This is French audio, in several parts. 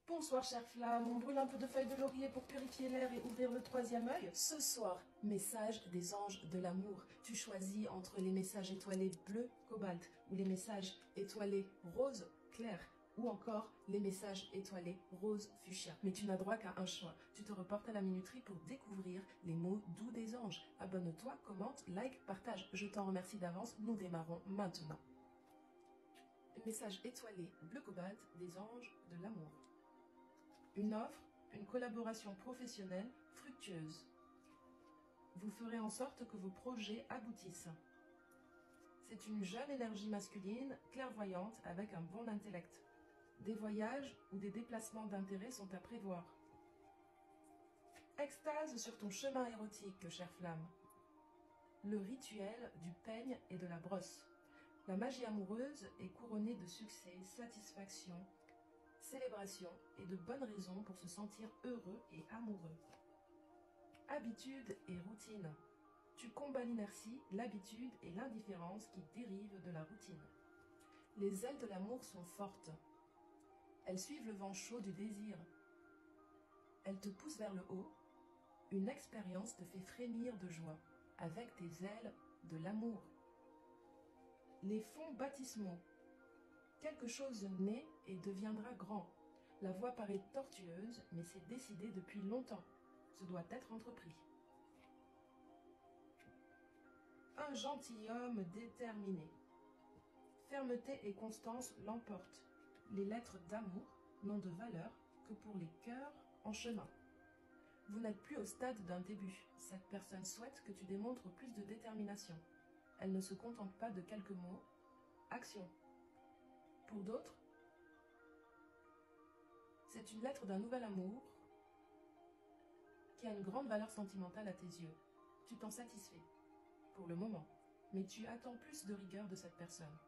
Bonsoir chère flamme, on brûle un peu de feuilles de laurier pour purifier l'air et ouvrir le troisième œil. Ce soir, message des anges de l'amour. Tu choisis entre les messages étoilés bleu cobalt ou les messages étoilés rose clair ou encore les messages étoilés rose fuchsia. Mais tu n'as droit qu'à un choix. Tu te reportes à la minuterie pour découvrir les mots doux des anges. Abonne-toi, commente, like, partage. Je t'en remercie d'avance, nous démarrons maintenant. Message étoilé bleu cobalt des anges de l'amour. Une offre, une collaboration professionnelle fructueuse. Vous ferez en sorte que vos projets aboutissent. C'est une jeune énergie masculine, clairvoyante, avec un bon intellect. Des voyages ou des déplacements d'intérêt sont à prévoir. Extase sur ton chemin érotique, chère flamme. Le rituel du peigne et de la brosse. La magie amoureuse est couronnée de succès, satisfaction, célébration et de bonnes raisons pour se sentir heureux et amoureux. Habitude et routine. Tu combats l'inertie, l'habitude et l'indifférence qui dérivent de la routine. Les ailes de l'amour sont fortes. Elles suivent le vent chaud du désir. Elles te poussent vers le haut. Une expérience te fait frémir de joie avec tes ailes de l'amour. Les fonds baptismaux. Quelque chose naît et deviendra grand. La voie paraît tortueuse, mais c'est décidé depuis longtemps. Ce doit être entrepris. Un gentilhomme déterminé. Fermeté et constance l'emportent. Les lettres d'amour n'ont de valeur que pour les cœurs en chemin. Vous n'êtes plus au stade d'un début. Cette personne souhaite que tu démontres plus de détermination. Elle ne se contente pas de quelques mots. Action. Pour d'autres, c'est une lettre d'un nouvel amour qui a une grande valeur sentimentale à tes yeux. Tu t'en satisfais, pour le moment, mais tu attends plus de rigueur de cette personne.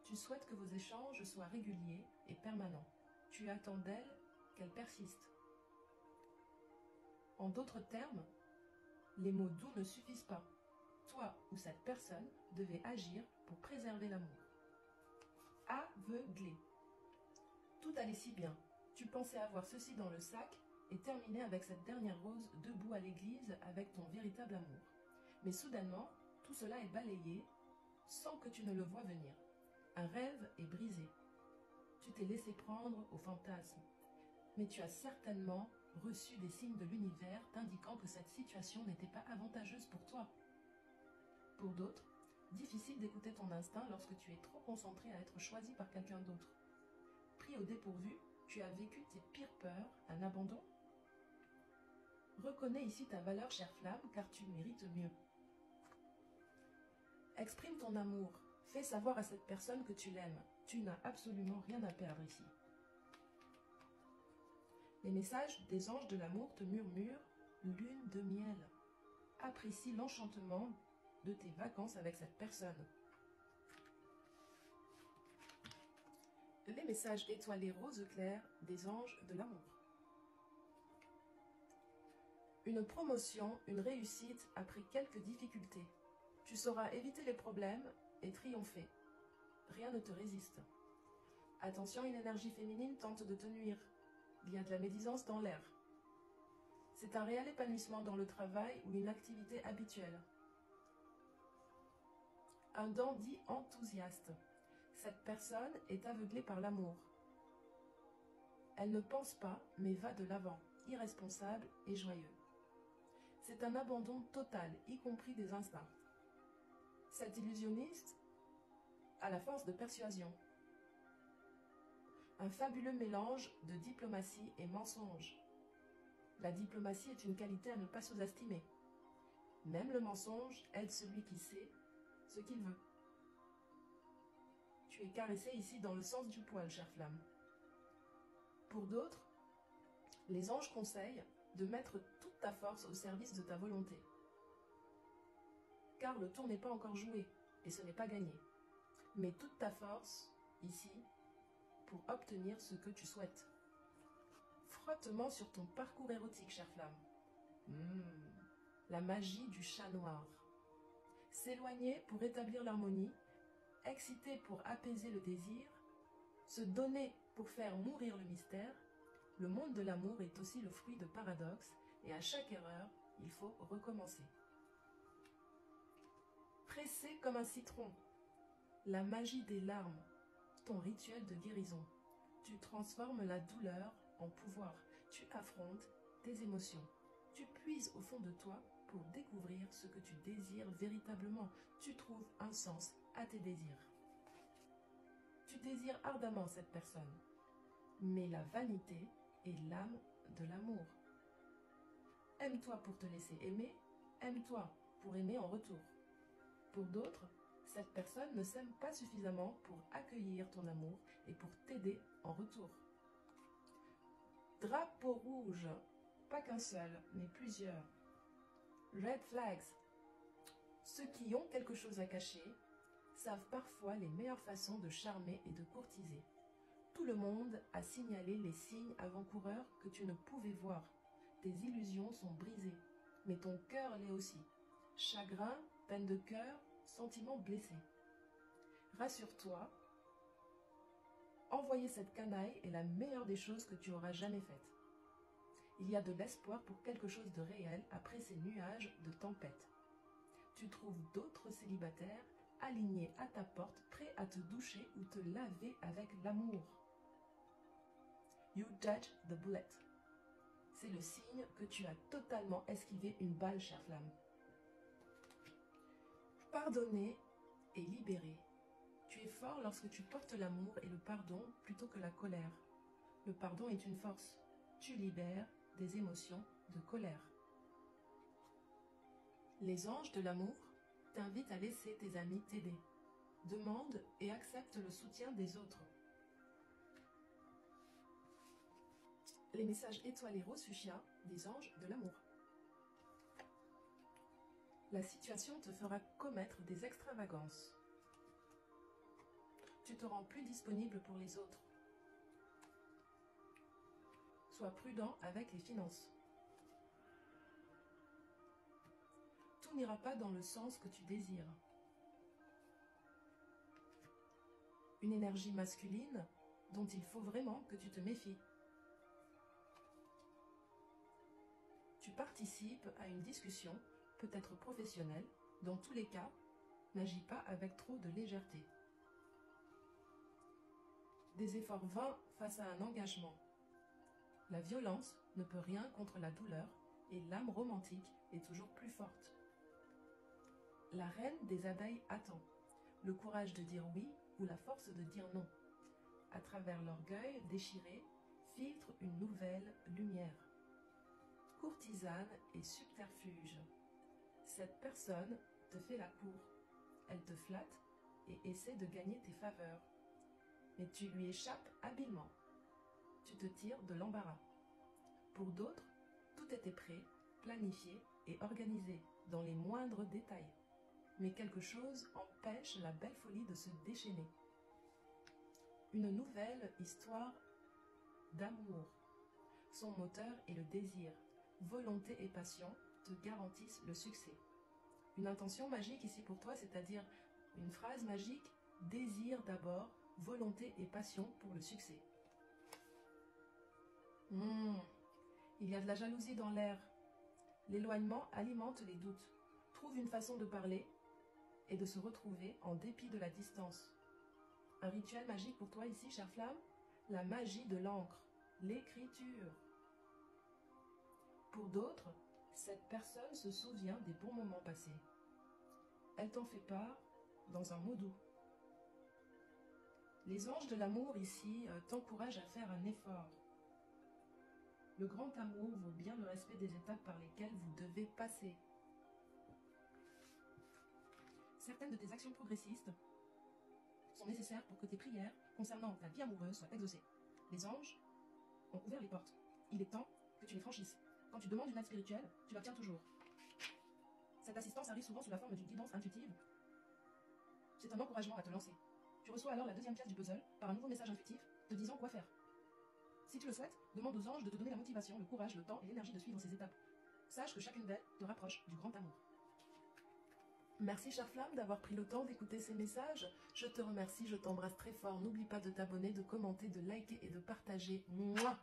Tu souhaites que vos échanges soient réguliers et permanents. Tu attends d'elle qu'elle persiste. En d'autres termes, les mots doux ne suffisent pas. Toi ou cette personne devez agir pour préserver l'amour. Aveuglé. Tout allait si bien. Tu pensais avoir ceci dans le sac et terminer avec cette dernière rose debout à l'église avec ton véritable amour. Mais soudainement, tout cela est balayé sans que tu ne le vois venir. Un rêve est brisé. Tu t'es laissé prendre au fantasme. Mais tu as certainement reçu des signes de l'univers t'indiquant que cette situation n'était pas avantageuse pour toi. Pour d'autres, difficile d'écouter ton instinct lorsque tu es trop concentré à être choisi par quelqu'un d'autre. Pris au dépourvu, tu as vécu tes pires peurs, un abandon. Reconnais ici ta valeur, chère flamme, car tu mérites mieux. Exprime ton amour. Fais savoir à cette personne que tu l'aimes. Tu n'as absolument rien à perdre ici. Les messages des anges de l'amour te murmurent lune de miel. Apprécie l'enchantement de tes vacances avec cette personne. Les messages étoilés rose clair des anges de l'amour. Une promotion, une réussite après quelques difficultés. Tu sauras éviter les problèmes et triompher. Rien ne te résiste. Attention, une énergie féminine tente de te nuire. Il y a de la médisance dans l'air. C'est un réel épanouissement dans le travail ou une activité habituelle. Un dandy enthousiaste. Cette personne est aveuglée par l'amour. Elle ne pense pas, mais va de l'avant, irresponsable et joyeux. C'est un abandon total, y compris des instincts. Cet illusionniste a la force de persuasion. Un fabuleux mélange de diplomatie et mensonge. La diplomatie est une qualité à ne pas sous-estimer. Même le mensonge aide celui qui sait ce qu'il veut. Tu es caressé ici dans le sens du poil, chère flamme. Pour d'autres, les anges conseillent de mettre toute ta force au service de ta volonté. Car le tour n'est pas encore joué et ce n'est pas gagné. Mets toute ta force ici pour obtenir ce que tu souhaites. Frottement sur ton parcours érotique, chère flamme. La magie du chat noir. S'éloigner pour établir l'harmonie, exciter pour apaiser le désir, se donner pour faire mourir le mystère, Le monde de l'amour est aussi le fruit de paradoxes et à chaque erreur, il faut recommencer. Pressé comme un citron, la magie des larmes, ton rituel de guérison. Tu transformes la douleur en pouvoir. Tu affrontes tes émotions. Tu puises au fond de toi pour découvrir ce que tu désires véritablement. Tu trouves un sens à tes désirs. Tu désires ardemment cette personne. Mais la vanité est l'âme de l'amour. Aime-toi pour te laisser aimer. Aime-toi pour aimer en retour. Pour d'autres, cette personne ne s'aime pas suffisamment pour accueillir ton amour et pour t'aider en retour. Drapeau rouge, pas qu'un seul, mais plusieurs. Red flags. Ceux qui ont quelque chose à cacher savent parfois les meilleures façons de charmer et de courtiser. Tout le monde a signalé les signes avant-coureurs que tu ne pouvais voir. Tes illusions sont brisées, mais ton cœur l'est aussi. Chagrin, peine de cœur, sentiments blessés. Rassure-toi, envoyer cette canaille est la meilleure des choses que tu auras jamais faites. Il y a de l'espoir pour quelque chose de réel après ces nuages de tempête. Tu trouves d'autres célibataires alignés à ta porte, prêts à te doucher ou te laver avec l'amour. You dodge the bullet. C'est le signe que tu as totalement esquivé une balle, chère flamme. Pardonner et libérer. Tu es fort lorsque tu portes l'amour et le pardon plutôt que la colère. Le pardon est une force. Tu libères des émotions de colère. Les anges de l'amour t'invitent à laisser tes amis t'aider. Demande et accepte le soutien des autres. Les messages étoilés rose fuchsia des anges de l'amour. La situation te fera commettre des extravagances. Tu te rends plus disponible pour les autres. Sois prudent avec les finances. Tout n'ira pas dans le sens que tu désires. Une énergie masculine dont il faut vraiment que tu te méfies. Tu participes à une discussion, peut-être professionnelle. Dans tous les cas, n'agis pas avec trop de légèreté. Des efforts vains face à un engagement. La violence ne peut rien contre la douleur et l'âme romantique est toujours plus forte. La reine des abeilles attend le courage de dire oui ou la force de dire non. À travers l'orgueil déchiré, filtre une nouvelle lumière. Courtisane et subterfuge. Cette personne te fait la cour. Elle te flatte et essaie de gagner tes faveurs. Mais tu lui échappes habilement. Tu te tires de l'embarras. Pour d'autres, tout était prêt, planifié et organisé dans les moindres détails. Mais quelque chose empêche la belle folie de se déchaîner. Une nouvelle histoire d'amour. Son moteur est le désir. Volonté et passion te garantissent le succès. Une intention magique ici pour toi, c'est-à-dire une phrase magique, désir d'abord, volonté et passion pour le succès. Il y a de la jalousie dans l'air. L'éloignement alimente les doutes. Trouve une façon de parler et de se retrouver en dépit de la distance. Un rituel magique pour toi ici, chère flamme, la magie de l'encre, l'écriture. Pour d'autres, cette personne se souvient des bons moments passés. Elle t'en fait part dans un mot doux. Les anges de l'amour ici t'encouragent à faire un effort. Le grand amour vaut bien le respect des étapes par lesquelles vous devez passer. Certaines de tes actions progressistes sont nécessaires pour que tes prières concernant ta vie amoureuse soient exaucées. Les anges ont ouvert les portes. Il est temps que tu les franchisses. Quand tu demandes une aide spirituelle, tu l'obtiens toujours. Cette assistance arrive souvent sous la forme d'une guidance intuitive. C'est un encouragement à te lancer. Tu reçois alors la deuxième pièce du puzzle par un nouveau message intuitif te disant quoi faire. Si tu le souhaites, demande aux anges de te donner la motivation, le courage, le temps et l'énergie de suivre ces étapes. Sache que chacune d'elles te rapproche du grand amour. Merci chère flamme d'avoir pris le temps d'écouter ces messages. Je te remercie, je t'embrasse très fort. N'oublie pas de t'abonner, de commenter, de liker et de partager. Mouah.